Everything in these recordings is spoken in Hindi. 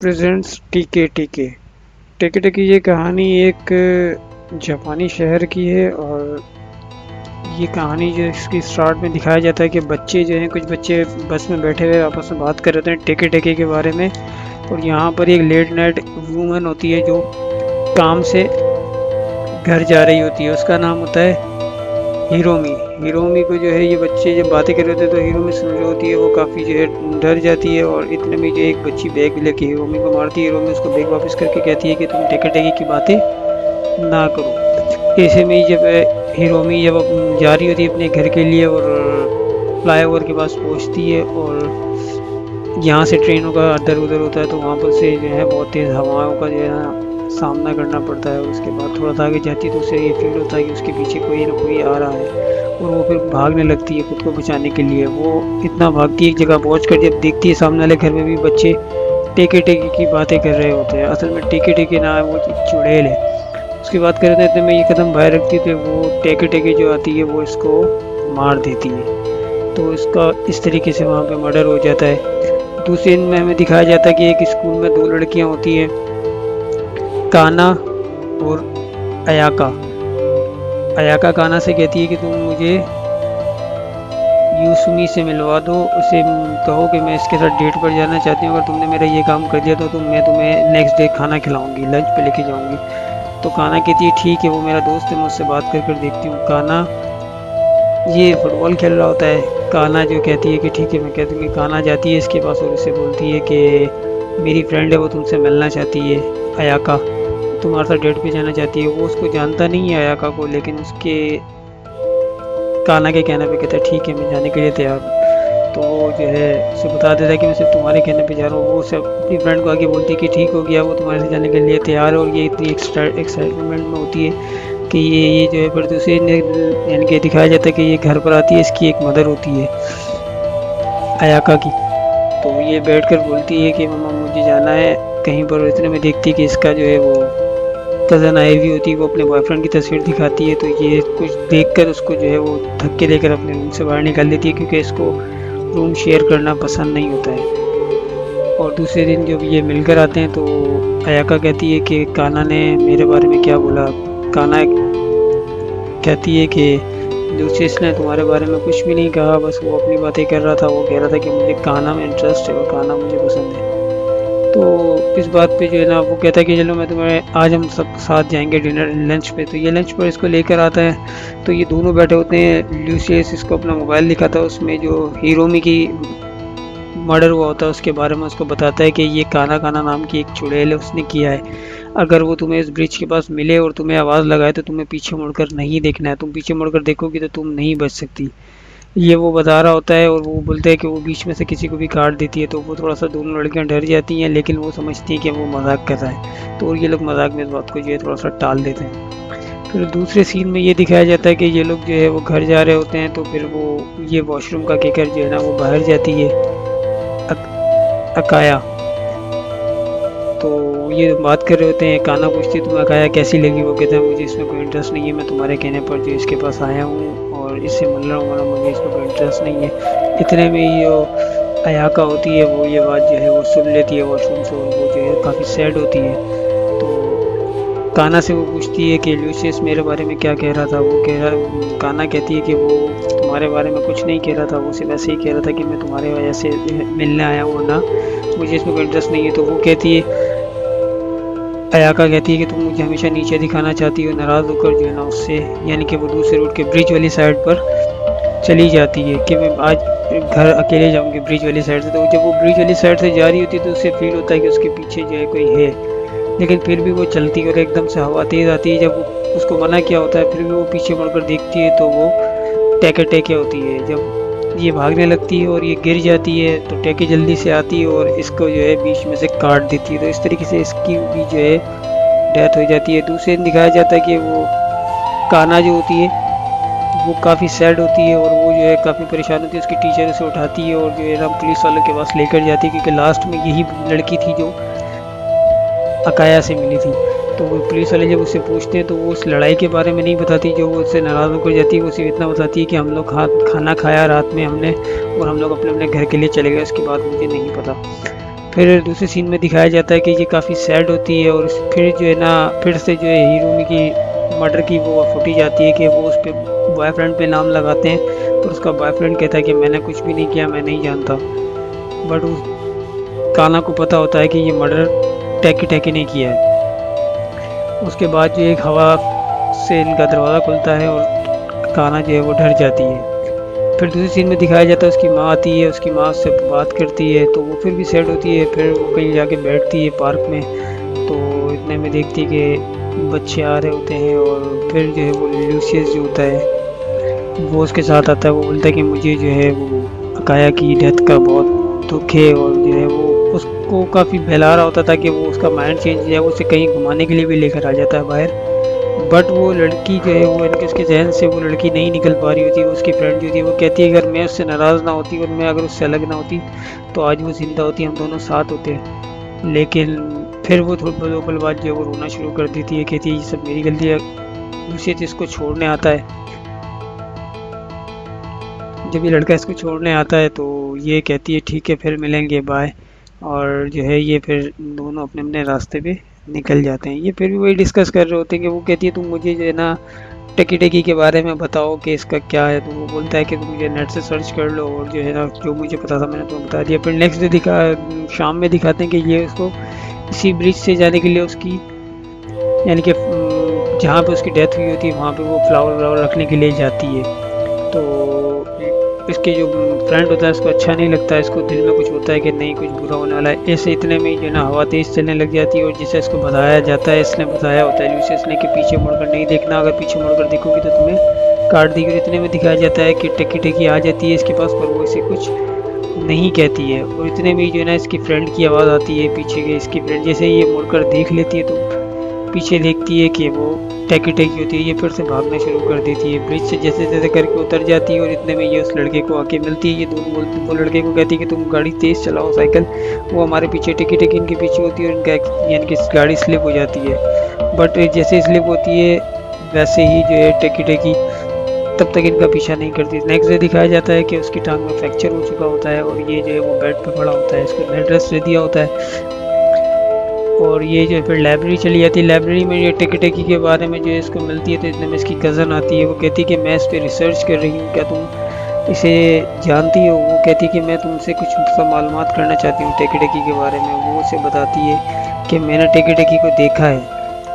प्रेजेंट्स टीके टीके टीके टीके ये कहानी एक जापानी शहर की है। और ये कहानी जो इसकी स्टार्ट में दिखाया जाता है कि बच्चे जो हैं, कुछ बच्चे बस में बैठे हुए आपस में बात कर रहे होते हैं टीके टीके के बारे में। और यहाँ पर एक लेट नाइट वूमन होती है जो काम से घर जा रही होती है। उसका नाम होता है हिरोमी। हिरोमी को जो है ये बच्चे जब बातें कर रहे होते हैं तो हिरोमी सुन रही होती है। वो काफ़ी जो है डर जाती है और इतने में जो एक बच्ची बैग लेके हिरोमी को मारती है। हिरोमी उसको बैग वापस करके कहती है कि तुम टेके टेके की बातें ना करो। ऐसे में ही जब हिरोमी जब जा रही होती है अपने घर के लिए और फ्लाईओवर के पास पहुंचती है और यहाँ से ट्रेनों का दर उधर होता है तो वहाँ पर से जो है बहुत तेज़ हवाओं का जो है ना सामना करना पड़ता है। उसके बाद थोड़ा सा आगे जाती है तो उसे ये फील होता है कि उसके पीछे कोई ना कोई आ रहा है और वो फिर भागने लगती है खुद को बचाने के लिए। वो इतना भागती है एक जगह पहुँच कर जब देखती है सामने वाले घर में भी बच्चे टेके टेके की बातें कर रहे होते हैं। असल में टेके टेके ना है, वो चुड़ैल है। उसकी बात करें तो इतने में ये कदम बाहर रखती है तो वो टेके टेके जो आती है वो इसको मार देती है। तो इसका इस तरीके से वहाँ पे मर्डर हो जाता है। दूसरे दिन में हमें दिखाया जाता है कि एक स्कूल में दो लड़कियाँ होती हैं, काना और अयाका। अयाका काना से कहती है कि तुम मुझे यूसुमी से मिलवा दो, उसे कहो कि मैं इसके साथ डेट पर जाना चाहती हूँ। अगर तुमने मेरा ये काम कर दिया तो मैं तुम्हें नेक्स्ट डे खाना खिलाऊंगी, लंच पे लेके जाऊंगी। तो काना कहती है ठीक है, वो मेरा दोस्त है, मैं उससे बात कर कर देखती हूँ। काना ये फुटबॉल खेल रहा होता है। काना जो कहती है कि ठीक है मैं कह दूँगी। काना जाती है इसके पास और इसे बोलती है कि मेरी फ्रेंड है, वो तुमसे मिलना चाहती है, अयाका तुम्हारे साथ डेट पे जाना चाहती है। वो उसको जानता नहीं है अयाका को, लेकिन उसके काना के कहने पे कहता है ठीक है मैं जाने के लिए तैयार हूँ। तो वो जो है उसे बता देता है कि मैं सिर्फ तुम्हारे कहने पे जा रहा हूँ। वो सब अपनी फ्रेंड को आगे बोलती है कि ठीक हो गया, वो तुम्हारे साथ जाने के लिए तैयार है। और ये इतनी एक्साइटमेंट में होती है कि ये जो है फिर दूसरे यानी कि दिखाया जाता है कि ये घर पर आती है, इसकी एक मदर होती है अयाका की। तो ये बैठकर बोलती है कि मम्मा मुझे जाना है कहीं पर। इतने में देखती है कि इसका जो है वो कज़न आई हुई होती है, वो अपने बॉयफ्रेंड की तस्वीर दिखाती है। तो ये कुछ देखकर उसको जो है वो धक्के देकर अपने रूम से बाहर निकाल देती है क्योंकि इसको रूम शेयर करना पसंद नहीं होता है। और दूसरे दिन जब ये मिलकर आते हैं तो अयाका कहती है कि काना ने मेरे बारे में क्या बोला। काना कहती है कि लूसियस ने तुम्हारे बारे में कुछ भी नहीं कहा, बस वो अपनी बातें कर रहा था। वो कह रहा था कि मुझे काना में इंटरेस्ट है और काना मुझे पसंद है। तो इस बात पे जो है ना वो कहता है कि चलो मैं तुम्हें आज हम सब साथ जाएंगे डिनर लंच पे। तो ये लंच पर इसको लेकर आता है। तो ये दोनों बैठे होते हैं। लूसियस इसको अपना मोबाइल दिखाता है, उसमें जो हीरोमी की मर्डर हुआ होता है उसके बारे में उसको बताता है कि ये काना काना नाम की एक चुड़ैल है, उसने किया है। अगर वो तुम्हें इस ब्रिज के पास मिले और तुम्हें आवाज़ लगाए तो तुम्हें पीछे मुड़कर नहीं देखना है। तुम पीछे मुड़कर देखोगी तो तुम नहीं बच सकती। ये वो बता रहा होता है और वो बोलता है कि वो बीच में से किसी को भी काट देती है। तो वो थोड़ा सा दोनों लड़कियां डर जाती हैं, लेकिन वो समझती हैं कि वो मजाक कर रहा है। तो और ये लोग मजाक में इस बात को जो है थोड़ा सा टाल देते हैं। फिर दूसरे सीन में ये दिखाया जाता है कि ये लोग जो है वो घर जा रहे होते हैं। तो फिर वो ये वॉशरूम का कहकर जो है ना वो बाहर जाती है अकाया। तो ये बात कर रहे होते हैं, काना पूछती है तुम्हें अकाया कैसी लगी। वो कहता है मुझे इसमें कोई इंटरेस्ट नहीं है, मैं तुम्हारे कहने पर जो इसके पास आया हूँ और इससे मिल रहा हूँ, वरना मुझे इसमें कोई इंटरेस्ट नहीं है। इतने में ही जो अयाका होती है वो ये बात जो है वो सुन लेती है वॉशरूम से, और वो जो है काफ़ी सैड होती है। तो काना से वो पूछती है कि लूसियस मेरे बारे में क्या कह रहा था। वो कह रहा काना कहती है कि वो तुम्हारे बारे में कुछ नहीं कह रहा था, वो सिर्फ ऐसे ही कह रहा था कि मैं तुम्हारे वजह से मिलने आया हूँ ना, मुझे इसमें कोई इंटरेस्ट नहीं है। तो वो कहती है अयाका कहती है कि तुम मुझे हमेशा नीचे दिखाना चाहती हो। नाराज़ होकर जो है ना उससे यानी कि वो दूसरे रोड के ब्रिज वाली साइड पर चली जाती है कि मैं आज घर अकेले जाऊंगी ब्रिज वाली साइड से। तो जब वो ब्रिज वाली साइड से जा रही होती है तो उसे फील होता है कि उसके पीछे जो है कोई है, लेकिन फिर भी वो चलती है और एकदम से हवा तेज़ आती है। जब उसको मना किया होता है फिर भी वो पीछे मुड़कर देखती है तो वो टेके टेके होती है। जब ये भागने लगती है और ये गिर जाती है तो टेके जल्दी से आती है और इसको जो है बीच में से काट देती है। तो इस तरीके से इसकी भी जो है डेथ हो जाती है। दूसरे दिन दिखाया जाता है कि वो काना जो होती है वो काफ़ी सैड होती है और वो जो है काफ़ी परेशान होती है। उसकी टीचर उसे उठाती है और जो है ना पुलिस वालों के पास लेकर जाती है क्योंकि लास्ट में यही लड़की थी जो अकाया से मिली थी। तो वो पुलिस वाले जब उससे पूछते हैं तो वो उस लड़ाई के बारे में नहीं बताती जो वो उससे नाराज़ होकर जाती है। वो सिर्फ इतना बताती है कि हम लोग खाना खाया रात में हमने और हम लोग अपने अपने घर के लिए चले गए, उसके बाद मुझे नहीं पता। फिर दूसरे सीन में दिखाया जाता है कि ये काफ़ी सैड होती है और फिर जो है ना फिर से जो है हिरोमी की मर्डर की वो फुटेज जाती है कि वो उस पर बॉयफ्रेंड पे नाम लगाते हैं, तो उसका बॉयफ्रेंड कहता है कि मैंने कुछ भी नहीं किया, मैं नहीं जानता। बट उस काना को पता होता है कि ये मर्डर टैकी टैकी ने किया है। उसके बाद जो एक हवा से इनका दरवाज़ा खुलता है और काना जो है वो डर जाती है। फिर दूसरी सीन में दिखाया जाता है उसकी माँ आती है, उसकी माँ उससे बात करती है तो वो फिर भी सैड होती है। फिर वो कहीं जाके बैठती है पार्क में, तो इतने में देखती है कि बच्चे आ रहे होते हैं और फिर जो है वो लूसियस जो होता है वो उसके साथ आता है। वो बोलता है कि मुझे जो है वो अकाया की डेथ का बहुत दुख है और जो है वो उसको काफ़ी बहला रहा होता था कि वो उसका माइंड चेंज है, वो उसे कहीं घुमाने के लिए भी लेकर आ जाता है बाहर। बट वो लड़की जो है वो इनके उसके जहन से वो लड़की नहीं निकल पा रही होती है। उसकी फ्रेंड जो थी वो कहती है अगर मैं उससे नाराज़ ना होती और मैं अगर उससे अलग ना होती तो आज वो ज़िंदा होती, हम दोनों साथ होते। लेकिन फिर वो थोड़ी दो पल बाद जो है वो रोना शुरू कर देती है, कहती है ये सब मेरी गलती है। उसे जिसको छोड़ने आता है, जब ये लड़का इसको छोड़ने आता है तो ये कहती है ठीक है फिर मिलेंगे, बाय। और जो है ये फिर दोनों अपने अपने रास्ते पे निकल जाते हैं। ये फिर भी वही डिस्कस कर रहे होते हैं कि वो कहती है तुम मुझे जो है ना टेकी टेकी के बारे में बताओ कि इसका क्या है। तो वो बोलता है कि तुम मुझे नेट से सर्च कर लो और जो है ना जो मुझे पता था मैंने तुम्हें बता दिया। फिर नेक्स्ट डे शाम में दिखाते हैं कि ये उसको इसी ब्रिज से जाने के लिए उसकी यानी कि जहाँ पे उसकी डेथ हुई होती है वहाँ पे वो फ्लावर व्लावर रखने के लिए जाती है। तो इसके जो फ्रेंड होता है उसको अच्छा नहीं लगता है, इसको दिल में कुछ होता है कि नहीं कुछ बुरा होने वाला है। ऐसे इतने में ही जो है ना हवा तेज़ चलने लग जाती है और जिसे इसको बताया जाता है, इसने बताया होता है लूसियस ने कि पीछे मुड़कर नहीं देखना, अगर पीछे मुड़कर देखोगी तो तुम्हें काट देगी। और इतने में दिखाया जाता है कि टेकी टेकी आ जाती है इसके पास, पर वो इसे कुछ नहीं कहती है। और इतने में ही जो है ना इसकी फ्रेंड की आवाज़ आती है पीछे के। इसकी फ्रेंड जैसे ही ये मुड़कर देख लेती है तो पीछे देखती है कि वो टेकी टेकी होती है, ये फिर से भागना शुरू कर देती है। ब्रिज से जैसे जैसे करके उतर जाती है और इतने में ये उस लड़के को आके मिलती है। ये दोनों बोलते वो लड़के को कहती है कि तुम गाड़ी तेज़ चलाओ साइकिल, वो हमारे पीछे टेकी टेकी इनके पीछे होती है और इनका यानी कि गाड़ी स्लिप हो जाती है। बट जैसे स्लिप होती है वैसे ही जो है टेकी टेकी तब तक इनका पीछा नहीं करती। नेक्स्ट डे दिखाया जाता है कि उसकी टांग में फ्रैक्चर हो चुका होता है और ये जो है वो बेड पे पड़ा होता है, इसको बेड रेस्ट दे दिया होता है। और ये जो है फिर लाइब्रेरी चली जाती है। लाइब्रेरी में ये टेकी टेकी के बारे में जो है इसको मिलती है तो इतने में इसकी कज़न आती है। वो कहती है कि मैं इस पर रिसर्च कर रही हूँ, क्या तुम इसे जानती हो? वो कहती है कि मैं तुमसे कुछ सब मालूमात करना चाहती हूँ टेकी टेकी के बारे में। वो उसे बताती है कि मैंने टेकी टेकी को देखा है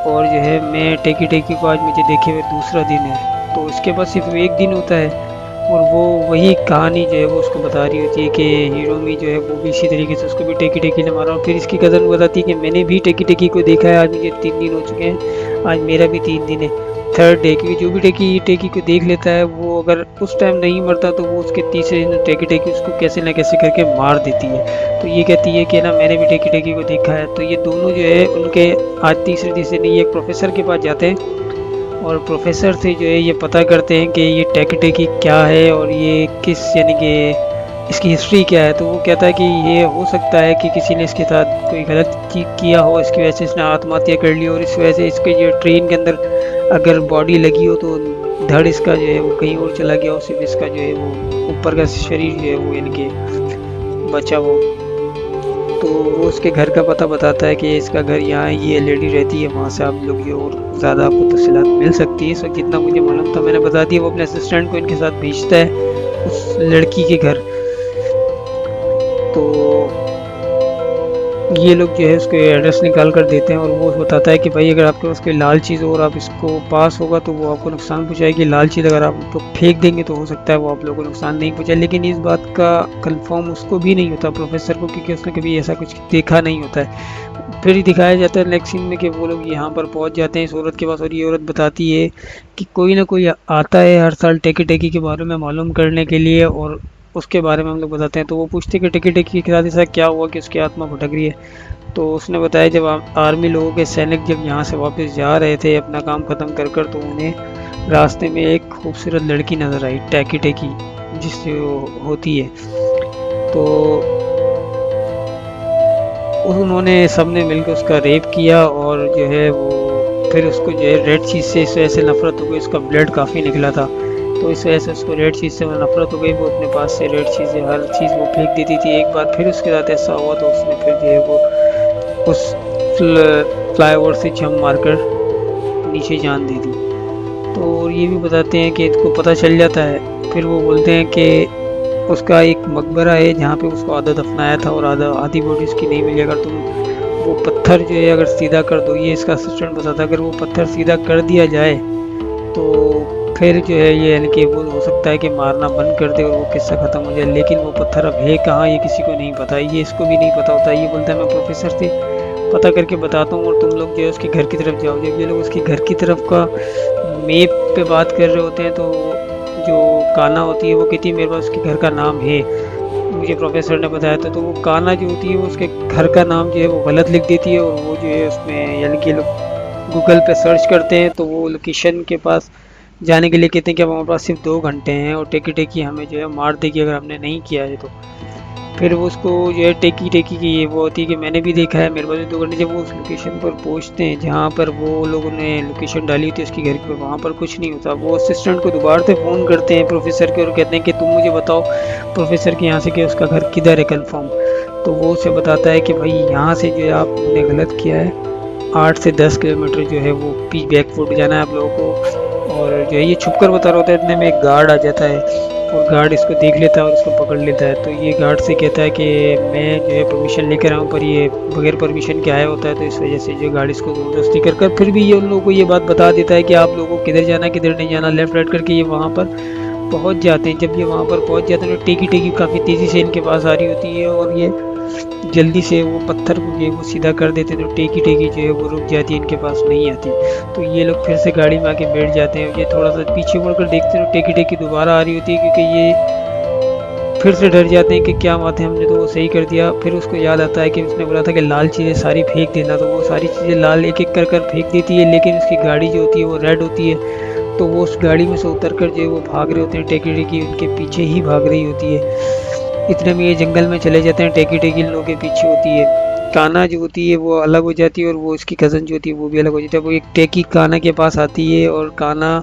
और जो है मैं टेकी टेकी को आज मुझे देखे हुए दूसरा दिन है। तो इसके पास सिर्फ एक दिन होता है और वो वही कहानी जो है वो उसको बता रही होती है कि हिरोमी जो है वो भी इसी तरीके से उसको भी टेकी टेकी ने मारा। और फिर इसकी कज़न बताती है कि मैंने भी टेकी टेकी को देखा है, आज मुझे 3 दिन हो चुके हैं, आज मेरा भी 3 दिन है, थर्ड डे। क्योंकि जो भी टेकी टेकी को देख लेता है वो अगर उस टाइम नहीं मरता तो वो उसके तीसरे दिन टेकी टेकी उसको कैसे ना कैसे करके मार देती है। तो ये कहती है कि ना मैंने भी टेकी टेकी को देखा है। तो ये दोनों जो है उनके आज तीसरे दिन से नहीं एक प्रोफेसर के पास जाते हैं और प्रोफेसर से जो है ये पता करते हैं कि ये टेकी टेकी क्या है और ये किस यानी कि इसकी हिस्ट्री क्या है। तो वो कहता है कि ये हो सकता है कि किसी ने इसके साथ कोई गलत चीज़ किया हो, इसकी वजह से इसने आत्महत्या कर ली और इस वजह से इसके जो ट्रेन के अंदर अगर बॉडी लगी हो तो धड़ इसका जो है वो कहीं और चला गया हो, सिर्फ इसका जो है वो ऊपर का शरीर जो है वो यानी कि बचा हो। तो वो उसके घर का पता बताता है कि इसका घर यहाँ है, ये लेडी रहती है वहाँ से आप लोग ये और ज़्यादा आपको तफसीलात मिल सकती है। इस वक्त जितना मुझे मालूम था मैंने बता दिया। वो अपने असिस्टेंट को इनके साथ भेजता है उस लड़की के घर। तो ये लोग जो है उसके एड्रेस निकाल कर देते हैं और वो बताता है कि भाई अगर आपके पास कोई लाल चीज़ हो और आप इसको पास होगा तो वो आपको नुकसान पहुंचाएगी, लाल चीज़ अगर आप तो फेंक देंगे तो हो सकता है वो आप लोगों को नुकसान नहीं पहुंचाए। लेकिन इस बात का कंफर्म उसको भी नहीं होता प्रोफेसर को, क्योंकि उसने कभी ऐसा कुछ देखा नहीं होता है। फिर दिखाया जाता है नेक्स्ट सीन में कि वो लोग यहाँ पर पहुँच जाते हैं इस औरत के पास और ये औरत बताती है कि कोई ना कोई आता है हर साल टेकी टेकी के बारे में मालूम करने के लिए और उसके बारे में हम लोग बताते हैं। तो वो पूछते हैं कि टेकी टेकी के साथ ऐसा क्या हुआ कि उसकी आत्मा भटक रही है। तो उसने बताया जब आर्मी लोगों के सैनिक जब यहाँ से वापस जा रहे थे अपना काम ख़त्म कर कर, तो उन्हें रास्ते में एक खूबसूरत लड़की नज़र आई टैकी टेकी जिससे होती है। तो उन्होंने सबने मिलकर उसका रेप किया और जो है वो फिर उसको जो है रेड चीज़ से इस वजह से नफरत हो गई, उसका ब्लड काफ़ी निकला था। तो इस वजह से उसको रेड चीज़ से नफरत हो गई। वो अपने पास से रेड चीज़ें हर चीज़ वो फेंक देती थी। एक बार फिर उसके साथ ऐसा हुआ तो उसने फिर जो है वो उस फ्लाईओवर से जंप मारकर नीचे जान दे दी। तो ये भी बताते हैं कि इसको पता चल जाता है। फिर वो बोलते हैं कि उसका एक मकबरा है जहाँ पे उसको आधा दफनाया था और आधी बॉडी उसकी नहीं मिली। अगर तुम वो पत्थर जो है अगर सीधा कर दो, ये इसका असिस्टेंट बताता है, अगर वो पत्थर सीधा कर दिया जाए तो फिर जो है ये यानी कि वो हो सकता है कि मारना बंद कर दे और वो किस्सा ख़त्म हो जाए। लेकिन वो पत्थर अब है कहाँ ये किसी को नहीं पता, ये इसको भी नहीं पता होता। ये बोलता है मैं प्रोफेसर से पता करके बताता हूँ और तुम लोग जो है उसके घर की तरफ जाओ। जब ये लोग उसके घर की तरफ का मैप पे बात कर रहे होते हैं तो जो काना होती है वो कहती है मेरे पास उसके घर का नाम है, मुझे प्रोफेसर ने बताया था। तो वो काना जो होती है वो उसके घर का नाम जो है वो गलत लिख देती है और वो जो है उसमें यानी कि लोग गूगल पे सर्च करते हैं तो वो लोकेशन के पास जाने के लिए कहते हैं कि अब हमारे पास सिर्फ 2 घंटे हैं और टेकी टेकी हमें जो है मार देगी अगर हमने नहीं किया है तो। फिर वो उसको जो है टेकी टेकी की ये वो होती है कि मैंने भी देखा है, मेरे पास भी 2 घंटे। जब वो उस लोकेशन पर पहुंचते हैं जहाँ पर वो लोगों ने लोकेशन डाली होती है उसकी घर की, वहाँ पर कुछ नहीं होता। वो असिस्टेंट को दोबारा से फ़ोन करते हैं प्रोफेसर के और कहते हैं कि तुम मुझे बताओ प्रोफेसर के यहाँ से कि उसका घर किधर है कन्फर्म। तो वो उसे बताता है कि भाई यहाँ से जो है आपने गलत किया है, 8 से 10 किलोमीटर जो है वो पी बैकफुट जाना है आप लोगों को। और जो है ये छुप कर बता रहा होता है, इतने में एक गार्ड आ जाता है और गार्ड इसको देख लेता है और इसको पकड़ लेता है। तो ये गार्ड से कहता है कि मैं जो है परमिशन लेकर आया हूँ पर ये बगैर परमिशन के आया होता है। तो इस वजह से जो गार्ड इसको ज़बरदस्ती कर कर फिर भी ये उन लोगों को ये बात बता देता है कि आप लोगों को किधर जाना किधर नहीं जाना। लेफ्ट राइट करके ये वहाँ पर पहुँच जाते हैं। जब ये वहाँ पर पहुँच जाते हैं तो टेकी टेकी काफ़ी तेज़ी से इनके पास आ रही होती है और ये जल्दी से वो पत्थर को जो है वो सीधा कर देते हैं। तो टेकी टेकी जो है वो रुक जाती है, इनके पास नहीं आती। तो ये लोग फिर से गाड़ी में आके बैठ जाते हैं। ये थोड़ा सा पीछे मुड़कर देखते हैं तो टेकी टेकी दोबारा आ रही होती है क्योंकि ये फिर से डर जाते हैं कि क्या बात है हमने तो वो सही कर दिया। फिर उसको याद आता है कि उसने बोला था कि लाल चीज़ें सारी फेंक देना, तो वो सारी चीज़ें लाल एक एक कर कर फेंक देती है। लेकिन उसकी गाड़ी जो होती है वो रेड होती है। तो वो उस गाड़ी में से उतर कर जो है वो भाग रहे होते हैं, टेकी टेकी उनके पीछे ही भाग रही होती है। इतने में ये जंगल में चले जाते हैं, टेकी टेकी इन लोगों के पीछे होती है। कान्हा जो होती है वो अलग हो जाती है और वो उसकी कज़न जो होती है वो भी अलग हो जाती है। वो एक टेकी कान्हा के पास आती है और कान्हा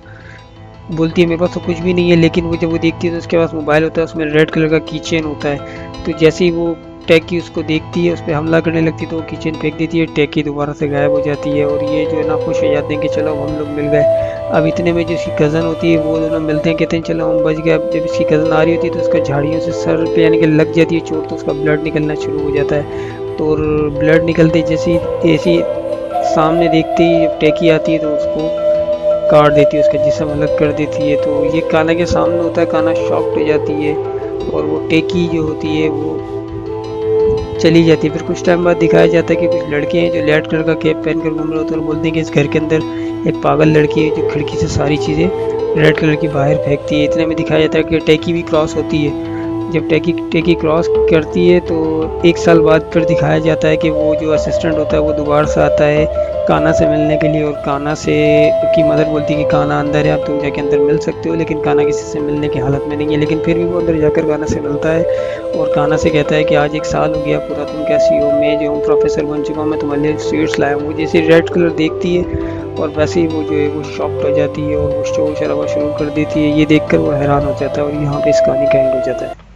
बोलती है मेरे पास तो कुछ भी नहीं है। लेकिन वो जब वो देखती है तो उसके पास मोबाइल होता है, उसमें रेड कलर का कीचेन होता है। तो जैसे ही वो टैकी उसको देखती है उस पर हमला करने लगती है तो वो कीचेन फेंक देती है, टैकी दोबारा से गायब हो जाती है। और ये जो है ना खुश हो जाते हैं कि चलो हम लोग मिल गए। अब इतने में जो इसकी कज़न होती है वो दोनों मिलते हैं, कहते हैं चलो हम बच गए। अब जब इसकी कज़न आ रही होती है तो उसका झाड़ियों से सर पे यानी कि लग जाती है चोट, तो उसका ब्लड निकलना शुरू हो जाता है। तो और ब्लड निकलते जैसे ऐसी सामने देखते ही जब टैकी आती है तो उसको काट देती है, उसका जिस्म अलग कर देती है। तो ये कान्हा के सामने होता है, कान्हा शॉक्ड हो जाती है और वो टेकी जो होती है वो चली जाती है। फिर कुछ टाइम बाद दिखाया जाता है कि कुछ लड़के हैं जो रेड कलर का कैप पहन कर घूम रहे होते हैं और बोलते हैं कि इस घर के अंदर एक पागल लड़की है जो खिड़की से सारी चीज़ें रेड कलर की बाहर फेंकती है। इतने में दिखाया जाता है कि टैकी भी क्रॉस होती है। जब टैकी टैकी क्रॉस करती है तो 1 साल बाद फिर दिखाया जाता है कि वो जो असिस्टेंट होता है वो दोबारा से आता है कान्हा से मिलने के लिए। और कान्हा से की मदर बोलती है कि कान्हा अंदर है, आप तुम जाके अंदर मिल सकते हो। लेकिन कान्हा किसी से मिलने की हालत में नहीं है, लेकिन फिर भी वो अंदर जाकर कान्हा से मिलता है और कान्हा से कहता है कि आज 1 साल हो गया पूरा, तुम कैसी हो, मैं जो हूँ प्रोफेसर बन चुका हूँ, मैं तुम्हारे लिए स्वीट्स लाया हूँ। जैसे रेड कलर देखती है और वैसे ही वो जो है वो शॉक्ड हो जाती है और वो शोर शराबा शुरू कर देती है। ये देखकर वो हैरान हो जाता है और यहाँ पे इस कहानी का एंड हो जाता है।